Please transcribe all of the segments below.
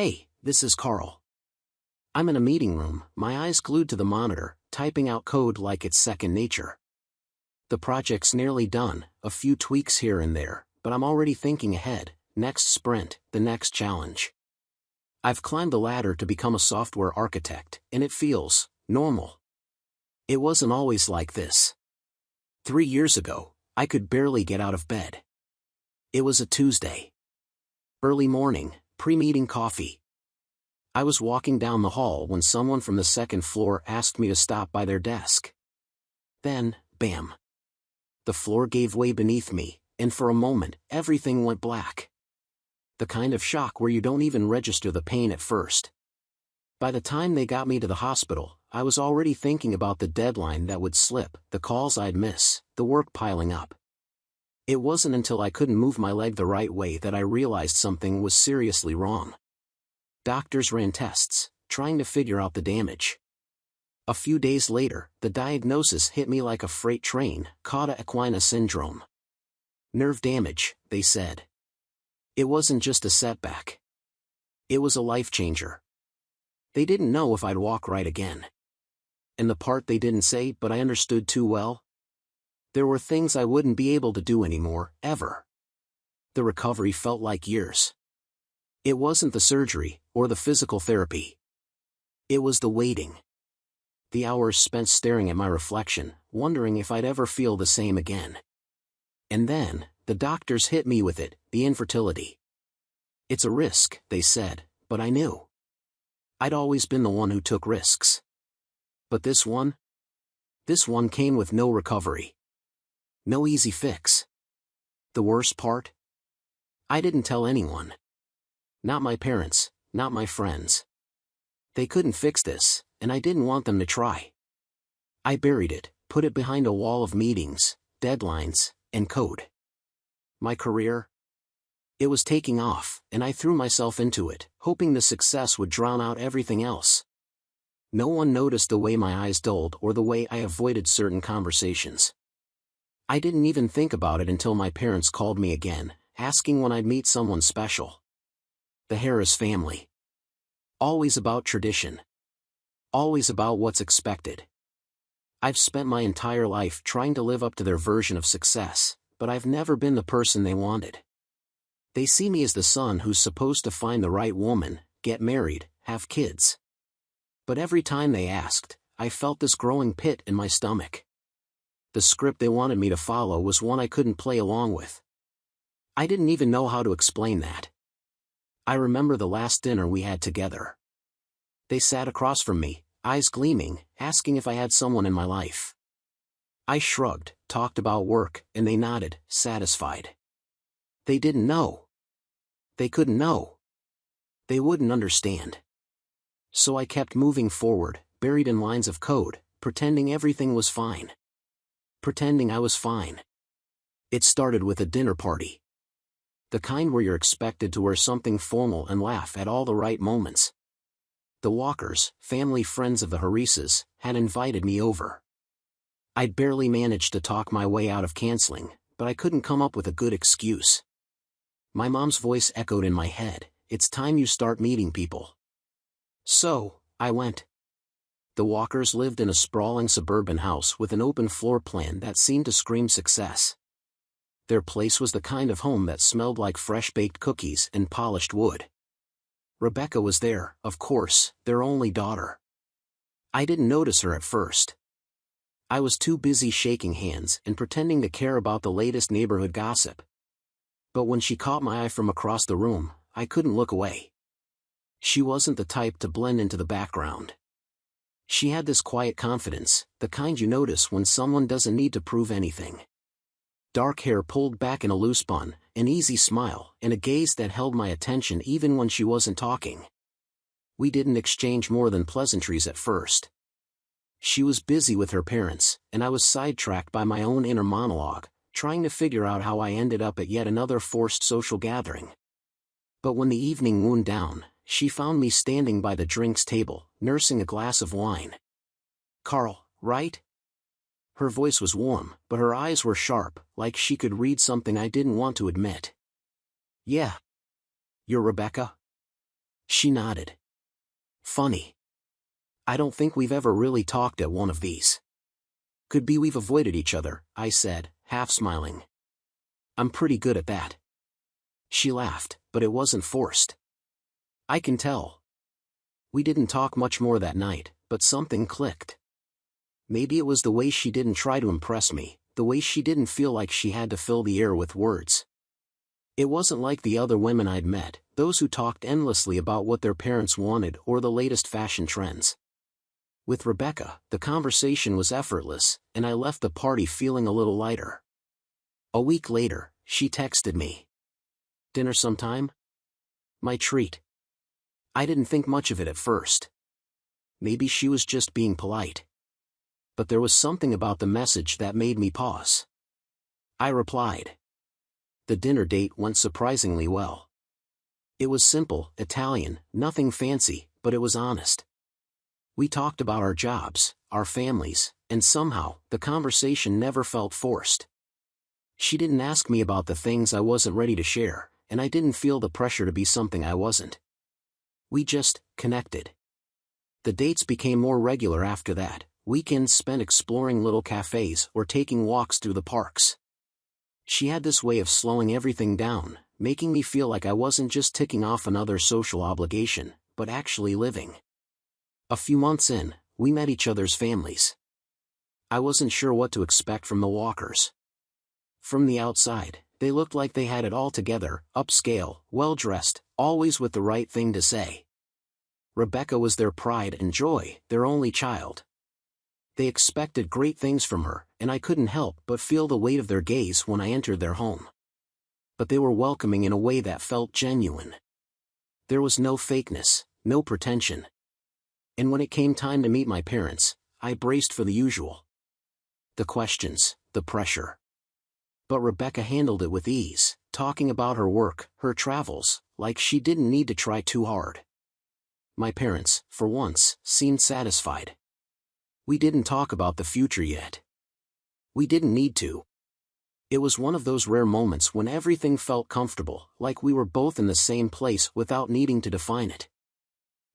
Hey, this is Carl. I'm in a meeting room, my eyes glued to the monitor, typing out code like it's second nature. The project's nearly done, a few tweaks here and there, but I'm already thinking ahead, next sprint, the next challenge. I've climbed the ladder to become a software architect, and it feels normal. It wasn't always like this. 3 years ago, I could barely get out of bed. It was a Tuesday. Early morning, pre-meeting coffee. I was walking down the hall when someone from the second floor asked me to stop by their desk. Then, bam. The floor gave way beneath me, and for a moment, everything went black. The kind of shock where you don't even register the pain at first. By the time they got me to the hospital, I was already thinking about the deadline that would slip, the calls I'd miss, the work piling up. It wasn't until I couldn't move my leg the right way that I realized something was seriously wrong. Doctors ran tests, trying to figure out the damage. A few days later, the diagnosis hit me like a freight train, cauda equina syndrome. Nerve damage, they said. It wasn't just a setback. It was a life changer. They didn't know if I'd walk right again. And the part they didn't say but I understood too well? There were things I wouldn't be able to do anymore, ever. The recovery felt like years. It wasn't the surgery, or the physical therapy. It was the waiting. The hours spent staring at my reflection, wondering if I'd ever feel the same again. And then, the doctors hit me with it, the infertility. It's a risk, they said, but I knew. I'd always been the one who took risks. But this one? This one came with no recovery. No easy fix. The worst part? I didn't tell anyone. Not my parents, not my friends. They couldn't fix this, and I didn't want them to try. I buried it, put it behind a wall of meetings, deadlines, and code. My career? It was taking off, and I threw myself into it, hoping the success would drown out everything else. No one noticed the way my eyes dulled or the way I avoided certain conversations. I didn't even think about it until my parents called me again, asking when I'd meet someone special. The Harris family. Always about tradition. Always about what's expected. I've spent my entire life trying to live up to their version of success, but I've never been the person they wanted. They see me as the son who's supposed to find the right woman, get married, have kids. But every time they asked, I felt this growing pit in my stomach. The script they wanted me to follow was one I couldn't play along with. I didn't even know how to explain that. I remember the last dinner we had together. They sat across from me, eyes gleaming, asking if I had someone in my life. I shrugged, talked about work, and they nodded, satisfied. They didn't know. They couldn't know. They wouldn't understand. So I kept moving forward, buried in lines of code, pretending everything was fine. Pretending I was fine. It started with a dinner party. The kind where you're expected to wear something formal and laugh at all the right moments. The Walkers, family friends of the Harises, had invited me over. I'd barely managed to talk my way out of canceling, but I couldn't come up with a good excuse. My mom's voice echoed in my head, "It's time you start meeting people." So, I went. The Walkers lived in a sprawling suburban house with an open floor plan that seemed to scream success. Their place was the kind of home that smelled like fresh-baked cookies and polished wood. Rebecca was there, of course, their only daughter. I didn't notice her at first. I was too busy shaking hands and pretending to care about the latest neighborhood gossip. But when she caught my eye from across the room, I couldn't look away. She wasn't the type to blend into the background. She had this quiet confidence, the kind you notice when someone doesn't need to prove anything. Dark hair pulled back in a loose bun, an easy smile, and a gaze that held my attention even when she wasn't talking. We didn't exchange more than pleasantries at first. She was busy with her parents, and I was sidetracked by my own inner monologue, trying to figure out how I ended up at yet another forced social gathering. But when the evening wound down, she found me standing by the drinks table, nursing a glass of wine. "Carl, right?" Her voice was warm, but her eyes were sharp, like she could read something I didn't want to admit. "Yeah. You're Rebecca?" She nodded. Funny. I don't think we've ever really talked at one of these. Could be we've avoided each other, I said, half smiling. I'm pretty good at that. She laughed, but it wasn't forced. I can tell. We didn't talk much more that night, but something clicked. Maybe it was the way she didn't try to impress me, the way she didn't feel like she had to fill the air with words. It wasn't like the other women I'd met, those who talked endlessly about what their parents wanted or the latest fashion trends. With Rebecca, the conversation was effortless, and I left the party feeling a little lighter. A week later, she texted me. Dinner sometime? My treat. I didn't think much of it at first. Maybe she was just being polite. But there was something about the message that made me pause. I replied. The dinner date went surprisingly well. It was simple, Italian, nothing fancy, but it was honest. We talked about our jobs, our families, and somehow, the conversation never felt forced. She didn't ask me about the things I wasn't ready to share, and I didn't feel the pressure to be something I wasn't. We just connected. The dates became more regular after that, weekends spent exploring little cafes or taking walks through the parks. She had this way of slowing everything down, making me feel like I wasn't just ticking off another social obligation, but actually living. A few months in, we met each other's families. I wasn't sure what to expect from the Walkers. From the outside, they looked like they had it all together, upscale, well-dressed, always with the right thing to say. Rebecca was their pride and joy, their only child. They expected great things from her, and I couldn't help but feel the weight of their gaze when I entered their home. But they were welcoming in a way that felt genuine. There was no fakeness, no pretension. And when it came time to meet my parents, I braced for the usual. The questions, the pressure. But Rebecca handled it with ease, talking about her work, her travels, like she didn't need to try too hard. My parents, for once, seemed satisfied. We didn't talk about the future yet. We didn't need to. It was one of those rare moments when everything felt comfortable, like we were both in the same place without needing to define it.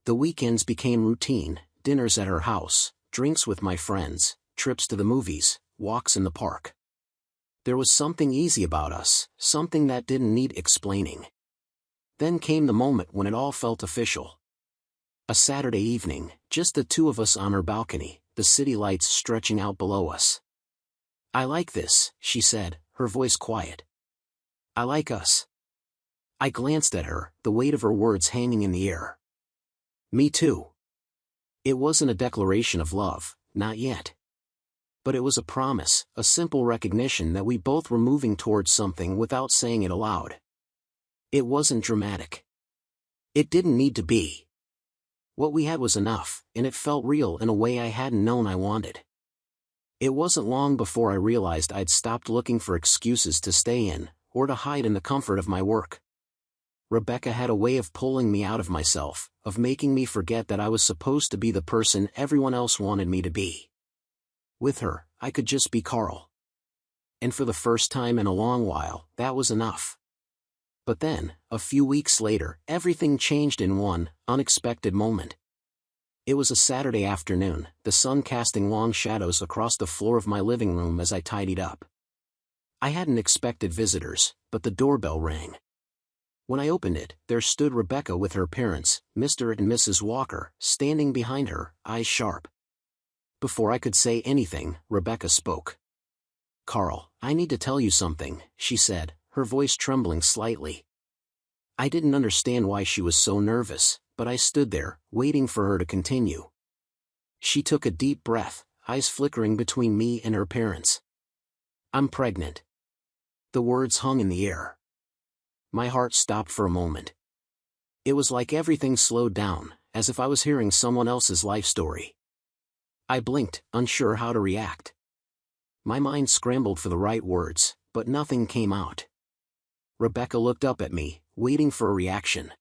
The weekends became routine, dinners at her house, drinks with my friends, trips to the movies, walks in the park. There was something easy about us, something that didn't need explaining. Then came the moment when it all felt official. A Saturday evening, just the two of us on her balcony, the city lights stretching out below us. I like this, she said, her voice quiet. I like us. I glanced at her, the weight of her words hanging in the air. Me too. It wasn't a declaration of love, not yet. But it was a promise, a simple recognition that we both were moving towards something without saying it aloud. It wasn't dramatic. It didn't need to be. What we had was enough, and it felt real in a way I hadn't known I wanted. It wasn't long before I realized I'd stopped looking for excuses to stay in, or to hide in the comfort of my work. Rebecca had a way of pulling me out of myself, of making me forget that I was supposed to be the person everyone else wanted me to be. With her, I could just be Carl. And for the first time in a long while, that was enough. But then, a few weeks later, everything changed in one unexpected moment. It was a Saturday afternoon, the sun casting long shadows across the floor of my living room as I tidied up. I hadn't expected visitors, but the doorbell rang. When I opened it, there stood Rebecca with her parents, Mr. and Mrs. Walker, standing behind her, eyes sharp. Before I could say anything, Rebecca spoke. Carl, I need to tell you something, she said, her voice trembling slightly. I didn't understand why she was so nervous, but I stood there, waiting for her to continue. She took a deep breath, eyes flickering between me and her parents. I'm pregnant. The words hung in the air. My heart stopped for a moment. It was like everything slowed down, as if I was hearing someone else's life story. I blinked, unsure how to react. My mind scrambled for the right words, but nothing came out. Rebecca looked up at me, waiting for a reaction.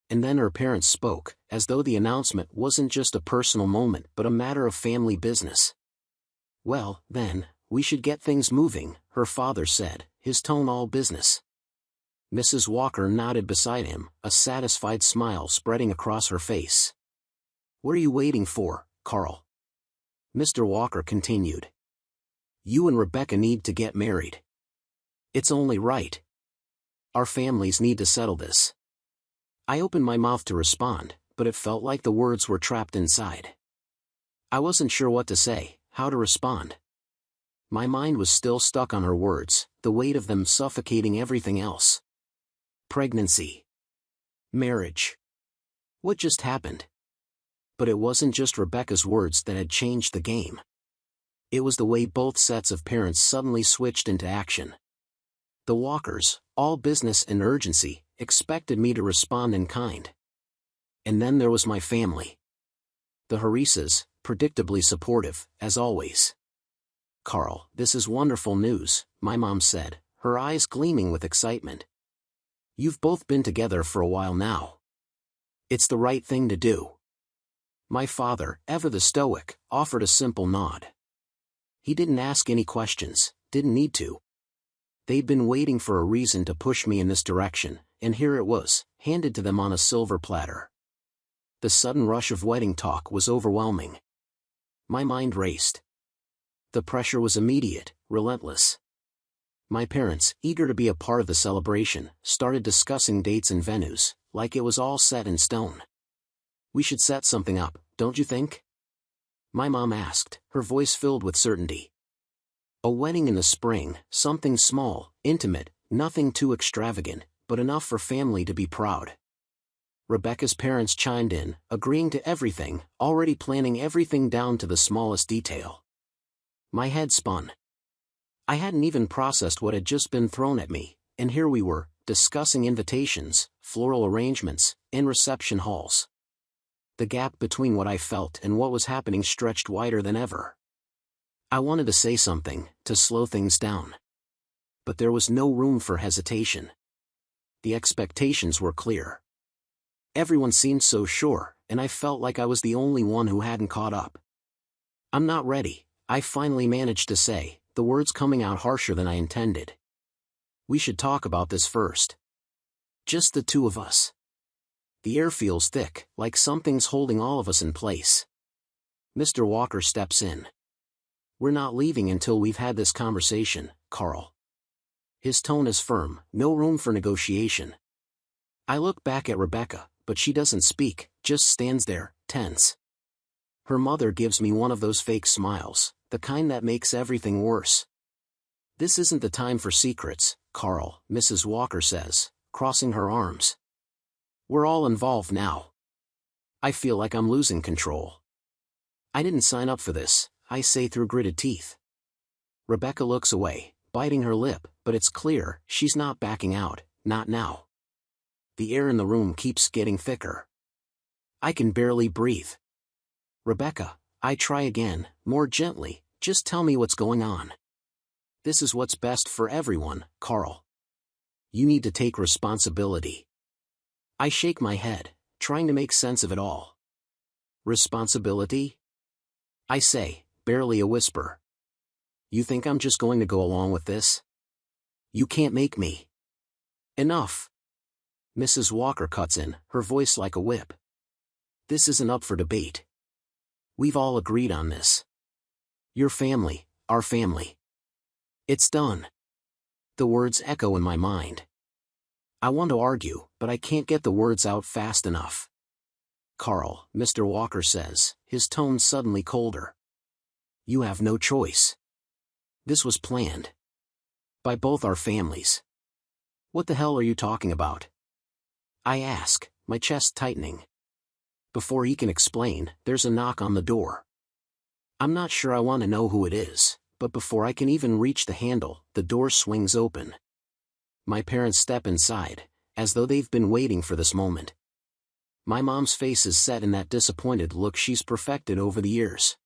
And then her parents spoke, as though the announcement wasn't just a personal moment but a matter of family business. Well, then, we should get things moving, her father said, his tone all business. Mrs. Walker nodded beside him, a satisfied smile spreading across her face. What are you waiting for, Carl? Mr. Walker continued. You and Rebecca need to get married. It's only right. Our families need to settle this. I opened my mouth to respond, but it felt like the words were trapped inside. I wasn't sure what to say, how to respond. My mind was still stuck on her words, the weight of them suffocating everything else. Pregnancy. Marriage. What just happened? But it wasn't just Rebecca's words that had changed the game. It was the way both sets of parents suddenly switched into action. The Walkers, all business and urgency, expected me to respond in kind. And then there was my family. The Harisas, predictably supportive, as always. Carl, this is wonderful news, my mom said, her eyes gleaming with excitement. You've both been together for a while now. It's the right thing to do. My father, ever the stoic, offered a simple nod. He didn't ask any questions, didn't need to. They'd been waiting for a reason to push me in this direction, and here it was, handed to them on a silver platter. The sudden rush of wedding talk was overwhelming. My mind raced. The pressure was immediate, relentless. My parents, eager to be a part of the celebration, started discussing dates and venues, like it was all set in stone. We should set something up, don't you think? My mom asked, her voice filled with certainty. A wedding in the spring, something small, intimate, nothing too extravagant, but enough for family to be proud. Rebecca's parents chimed in, agreeing to everything, already planning everything down to the smallest detail. My head spun. I hadn't even processed what had just been thrown at me, and here we were, discussing invitations, floral arrangements, and reception halls. The gap between what I felt and what was happening stretched wider than ever. I wanted to say something, to slow things down. But there was no room for hesitation. The expectations were clear. Everyone seemed so sure, and I felt like I was the only one who hadn't caught up. I'm not ready, I finally managed to say, the words coming out harsher than I intended. We should talk about this first. Just the two of us. The air feels thick, like something's holding all of us in place. Mr. Walker steps in. We're not leaving until we've had this conversation, Carl. His tone is firm, no room for negotiation. I look back at Rebecca, but she doesn't speak, just stands there, tense. Her mother gives me one of those fake smiles, the kind that makes everything worse. This isn't the time for secrets, Carl, Mrs. Walker says, crossing her arms. We're all involved now. I feel like I'm losing control. I didn't sign up for this, I say through gritted teeth. Rebecca looks away, biting her lip, but it's clear, she's not backing out, not now. The air in the room keeps getting thicker. I can barely breathe. Rebecca, I try again, more gently, just tell me what's going on. This is what's best for everyone, Carl. You need to take responsibility. I shake my head, trying to make sense of it all. Responsibility? I say, barely a whisper. You think I'm just going to go along with this? You can't make me. Enough. Mrs. Walker cuts in, her voice like a whip. This isn't up for debate. We've all agreed on this. Your family, our family. It's done. The words echo in my mind. I want to argue, but I can't get the words out fast enough. Carl, Mr. Walker says, his tone suddenly colder. You have no choice. This was planned. By both our families. What the hell are you talking about? I ask, my chest tightening. Before he can explain, there's a knock on the door. I'm not sure I want to know who it is, but before I can even reach the handle, the door swings open. My parents step inside, as though they've been waiting for this moment. My mom's face is set in that disappointed look she's perfected over the years.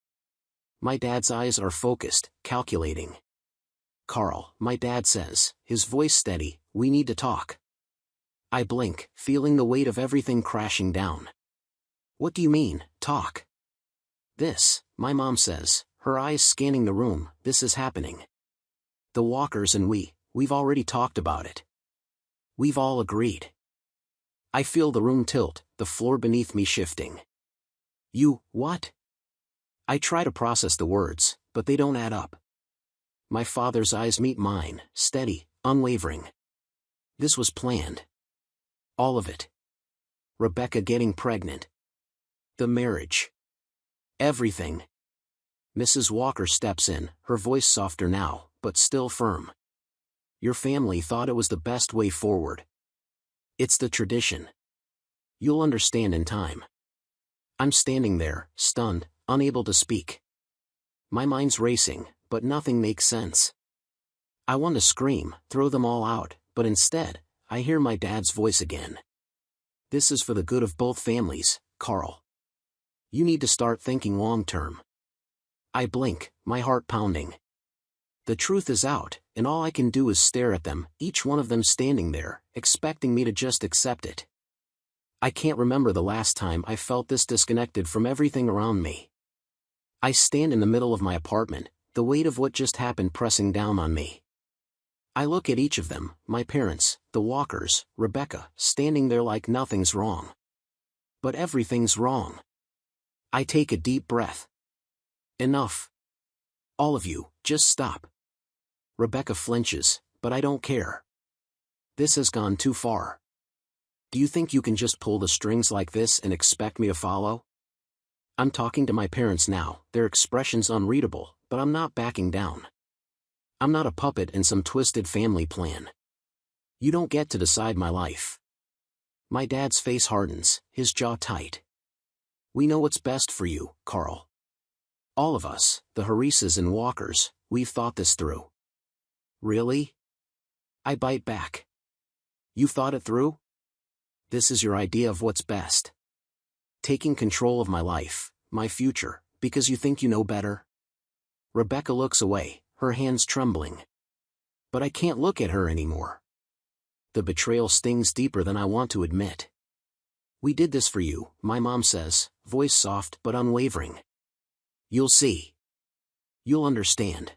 My dad's eyes are focused, calculating. Carl, my dad says, his voice steady, we need to talk. I blink, feeling the weight of everything crashing down. What do you mean, talk? This, my mom says, her eyes scanning the room, this is happening. The Walkers and we've already talked about it. We've all agreed. I feel the room tilt, the floor beneath me shifting. You, what? I try to process the words, but they don't add up. My father's eyes meet mine, steady, unwavering. This was planned. All of it. Rebecca getting pregnant. The marriage. Everything. Mrs. Walker steps in, her voice softer now, but still firm. Your family thought it was the best way forward. It's the tradition. You'll understand in time. I'm standing there, stunned, unable to speak. My mind's racing, but nothing makes sense. I want to scream, throw them all out, but instead, I hear my dad's voice again. This is for the good of both families, Carl. You need to start thinking long-term. I blink, my heart pounding. The truth is out, and all I can do is stare at them, each one of them standing there, expecting me to just accept it. I can't remember the last time I felt this disconnected from everything around me. I stand in the middle of my apartment, the weight of what just happened pressing down on me. I look at each of them, my parents, the Walkers, Rebecca, standing there like nothing's wrong. But everything's wrong. I take a deep breath. Enough. All of you, just stop. Rebecca flinches, but I don't care. This has gone too far. Do you think you can just pull the strings like this and expect me to follow? I'm talking to my parents now, their expressions unreadable, but I'm not backing down. I'm not a puppet in some twisted family plan. You don't get to decide my life. My dad's face hardens, his jaw tight. We know what's best for you, Carl. All of us, the Harises and Walkers, we've thought this through. Really? I bite back. You've thought it through? This is your idea of what's best. Taking control of my life, my future, because you think you know better? Rebecca looks away, her hands trembling. But I can't look at her anymore. The betrayal stings deeper than I want to admit. We did this for you, my mom says, voice soft but unwavering. You'll see. You'll understand.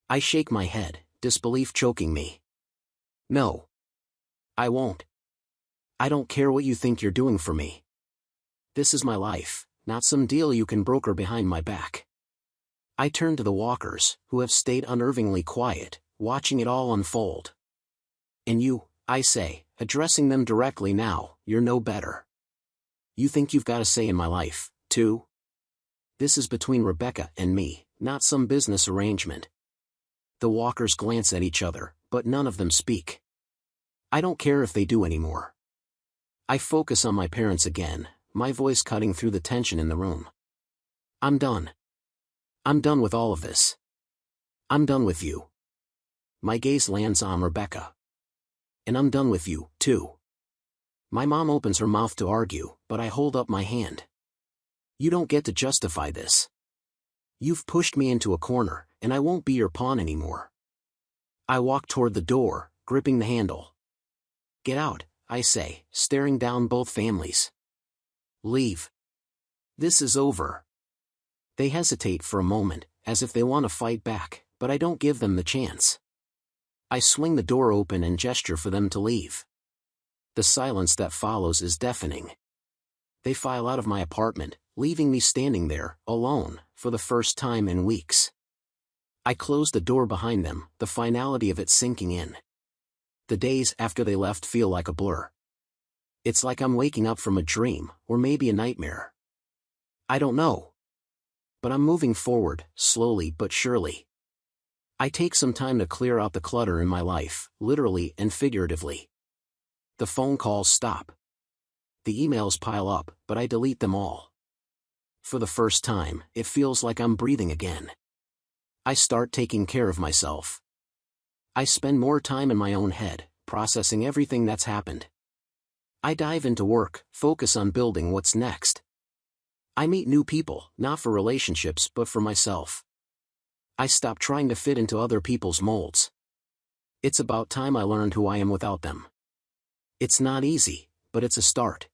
I shake my head, disbelief choking me. No. I won't. I don't care what you think you're doing for me. This is my life, not some deal you can broker behind my back. I turn to the Walkers, who have stayed unnervingly quiet, watching it all unfold. And you, I say, addressing them directly now, you're no better. You think you've got a say in my life, too? This is between Rebecca and me, not some business arrangement. The Walkers glance at each other, but none of them speak. I don't care if they do anymore. I focus on my parents again, my voice cutting through the tension in the room. I'm done. I'm done with all of this. I'm done with you. My gaze lands on Rebecca. And I'm done with you, too. My mom opens her mouth to argue, but I hold up my hand. You don't get to justify this. You've pushed me into a corner, and I won't be your pawn anymore. I walk toward the door, gripping the handle. Get out, I say, staring down both families. Leave. This is over. They hesitate for a moment, as if they want to fight back, but I don't give them the chance. I swing the door open and gesture for them to leave. The silence that follows is deafening. They file out of my apartment, leaving me standing there, alone, for the first time in weeks. I close the door behind them, the finality of it sinking in. The days after they left feel like a blur. It's like I'm waking up from a dream, or maybe a nightmare. I don't know. But I'm moving forward, slowly but surely. I take some time to clear out the clutter in my life, literally and figuratively. The phone calls stop. The emails pile up, but I delete them all. For the first time, it feels like I'm breathing again. I start taking care of myself. I spend more time in my own head, processing everything that's happened. I dive into work, focus on building what's next. I meet new people, not for relationships but for myself. I stop trying to fit into other people's molds. It's about time I learned who I am without them. It's not easy, but it's a start.